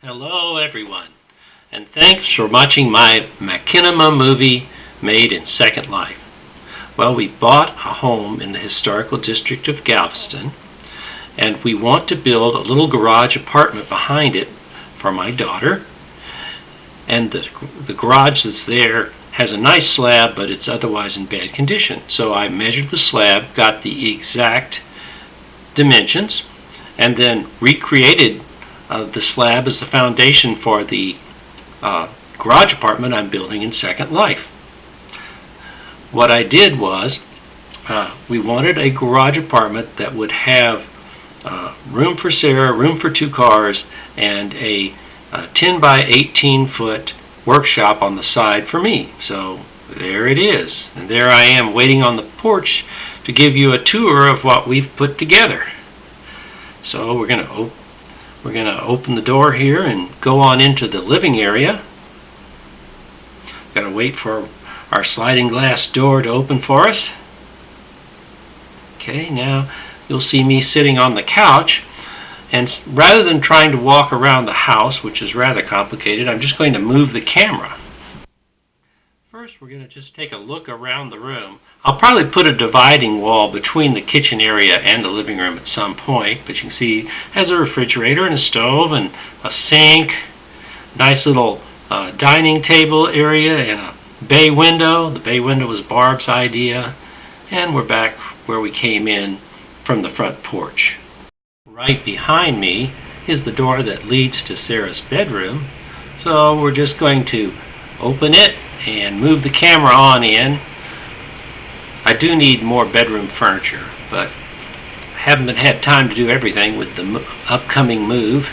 Hello everyone, and thanks for watching my machinima movie made in Second Life. Well, we bought a home in the historical district of Galveston, and we want to build a little garage apartment behind it for my daughter. And the garage that's there has a nice slab, but it's otherwise in bad condition. So I measured the slab, got the exact dimensions, and then recreated the slab as the foundation for the garage apartment I'm building in Second Life. What I did was we wanted a garage apartment that would have room for Sarah, room for 2 cars, and a 10 by 18 foot workshop on the side for me. So there it is, and there I am waiting on the porch to give you a tour of what we've put together. So we're going to open the door here and go on into the living area. Got to wait for our sliding glass door to open for us. Okay, now you'll see me sitting on the couch, and rather than trying to walk around the house, which is rather complicated, I'm just going to move the camera. First, we're going to just take a look around the room. I'll probably put a dividing wall between the kitchen area and the living room at some point, but you can see it has a refrigerator and a stove and a sink, nice little dining table area, and a bay window. The bay window was Barb's idea, and we're back where we came in from the front porch. Right behind me is the door that leads to Sarah's bedroom, so we're just going to open it and move the camera on in. I do need more bedroom furniture, but I haven't had time to do everything with the upcoming move.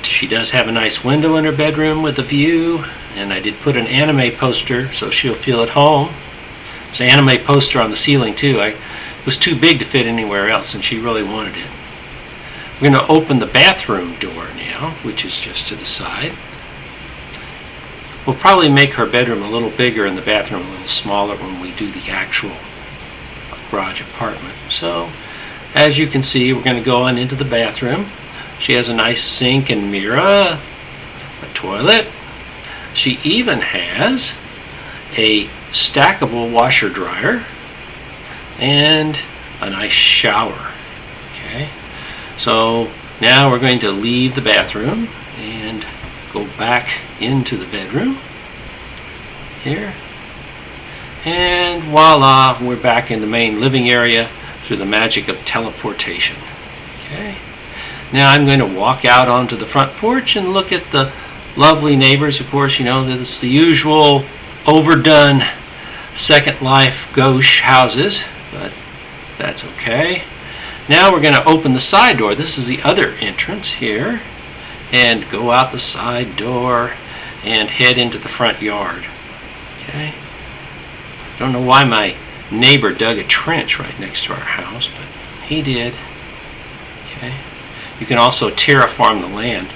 She does have a nice window in her bedroom with a view, and I did put an anime poster so she'll feel at home. There's an anime poster on the ceiling too. It was too big to fit anywhere else, and she really wanted it. We're going to open the bathroom door now, which is just to the side. We'll probably make her bedroom a little bigger and the bathroom a little smaller when we do the actual garage apartment. So, as you can see, we're going to go on into the bathroom. She has a nice sink and mirror, a toilet. She even has a stackable washer dryer and a nice shower. Okay, so now we're going to leave the bathroom and go back into the bedroom here, and voila, we're back in the main living area through the magic of teleportation. Okay, now I'm going to walk out onto the front porch and look at the lovely neighbors. Of course, you know, this is the usual overdone Second Life gauche houses, but that's okay. Now we're going to open the side door. This is the other entrance here, and go out the side door and head into the front yard. Okay. I don't know why my neighbor dug a trench right next to our house, but he did. Okay. You can also terraform the land.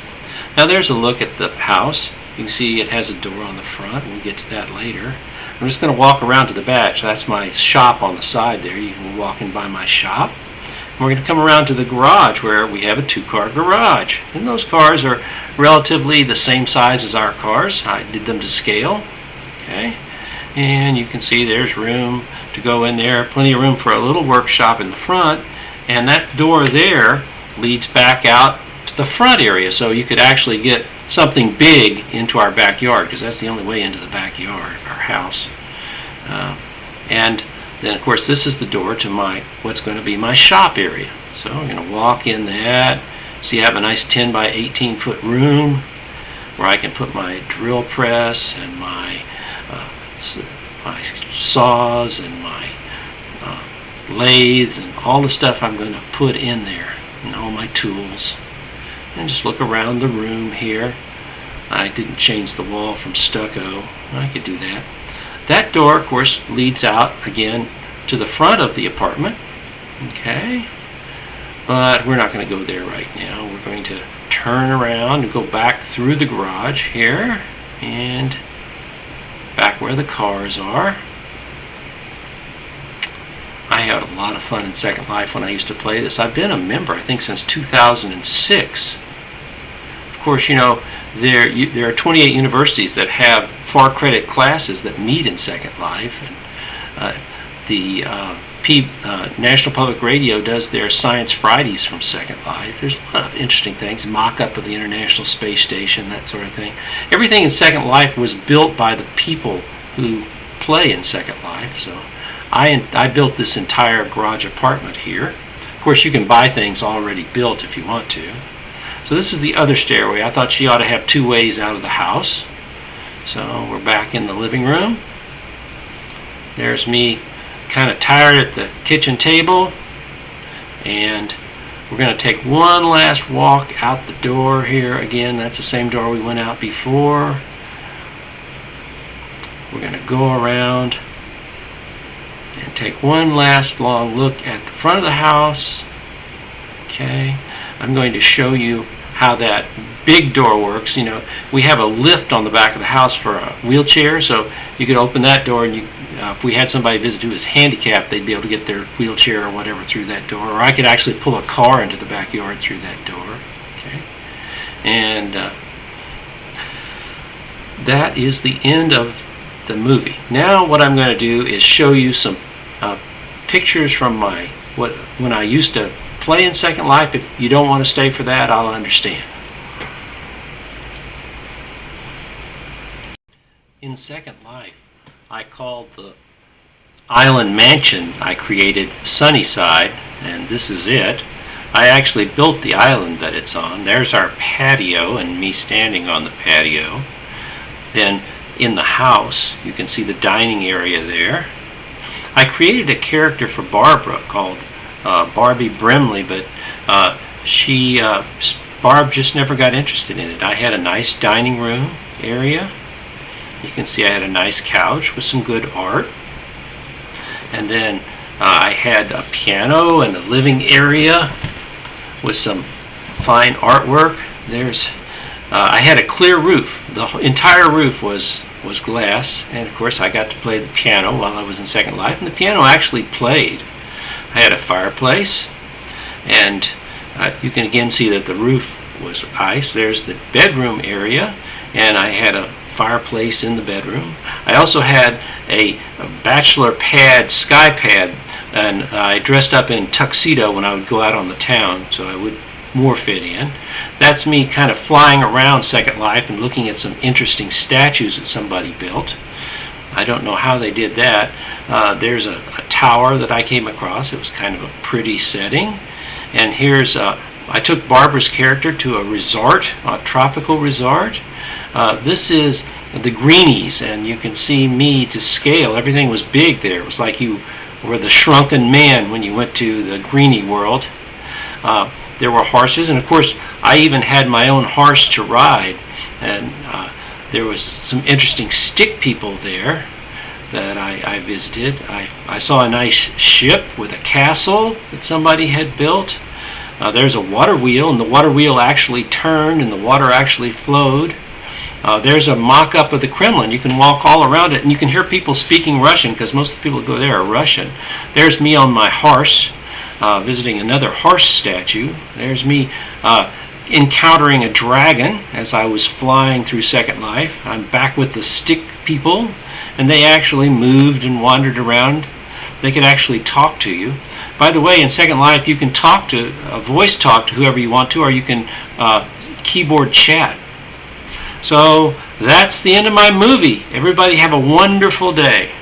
Now there's a look at the house. You can see it has a door on the front. We'll get to that later. I'm just going to walk around to the back. So that's my shop on the side there. You can walk in by my shop. We're going to come around to the garage where we have a 2-car garage. And those cars are relatively the same size as our cars. I did them to scale. Okay. And you can see there's room to go in there. Plenty of room for a little workshop in the front. And that door there leads back out to the front area. So you could actually get something big into our backyard, because that's the only way into the backyard of our house. And then, of course, this is the door to what's going to be my shop area. So I'm going to walk in that. See, I have a nice 10 by 18 foot room where I can put my drill press and my saws and my lathes and all the stuff I'm going to put in there, and all my tools. And just look around the room here. I didn't change the wall from stucco. I could do that. That door, of course, leads out again to the front of the apartment. Okay, but we're not going to go there right now. We're going to turn around and go back through the garage here and back where the cars are. I had a lot of fun in Second Life when I used to play this. I've been a member, I think, since 2006. Of course, there are 28 universities that have FAR credit classes that meet in Second Life, and the National Public Radio does their Science Fridays from Second Life. There's a lot of interesting things, mock-up of the International Space Station, that sort of thing. Everything in Second Life was built by the people who play in Second Life. So I built this entire garage apartment here. Of course, you can buy things already built if you want to. So this is the other stairway. I thought she ought to have two ways out of the house. So we're back in the living room. There's me kind of tired at the kitchen table, and we're going to take one last walk out the door here. Again, that's the same door we went out before. We're going to go around and take one last long look at the front of the house. Okay, I'm going to show you how that big door works. We have a lift on the back of the house for a wheelchair, so you could open that door, and if we had somebody visit who was handicapped, they'd be able to get their wheelchair or whatever through that door, or I could actually pull a car into the backyard through that door. Okay, and that is the end of the movie. Now what I'm going to do is show you some pictures from when I used to play in Second Life. If you don't want to stay for that, I'll understand. In Second Life, I called the island mansion I created Sunnyside, and this is it. I actually built the island that it's on. There's our patio and me standing on the patio. Then in the house, you can see the dining area there. I created a character for Barbara called Barbie Brimley, but Barb just never got interested in it. I had a nice dining room area. You can see I had a nice couch with some good art. And then I had a piano and a living area with some fine artwork. I had a clear roof. The entire roof was glass, and of course I got to play the piano while I was in Second Life, and the piano actually played. I had a fireplace, and you can again see that the roof was ice. There's the bedroom area, and I had a fireplace in the bedroom. I also had a bachelor pad, sky pad, and I dressed up in tuxedo when I would go out on the town, so I would more fit in. That's me kind of flying around Second Life and looking at some interesting statues that somebody built. I don't know how they did that. There's a tower that I came across. It was kind of a pretty setting. And here's, I took Barbara's character to a resort, a tropical resort. This is the Greenies, and you can see me to scale. Everything was big there. It was like you were the shrunken man when you went to the Greenie world. There were horses, and of course I even had my own horse to ride, and there was some interesting stick people there that I visited. I saw a nice ship with a castle that somebody had built. There's a water wheel, and the water wheel actually turned and the water actually flowed. There's a mock-up of the Kremlin. You can walk all around it, and you can hear people speaking Russian, because most of the people who go there are Russian. There's me on my horse, visiting another horse statue. There's me encountering a dragon as I was flying through Second Life. I'm back with the stick people, and they actually moved and wandered around. They could actually talk to you. By the way, in Second Life, you can voice talk to whoever you want to, or you can keyboard chat. So that's the end of my movie. Everybody have a wonderful day.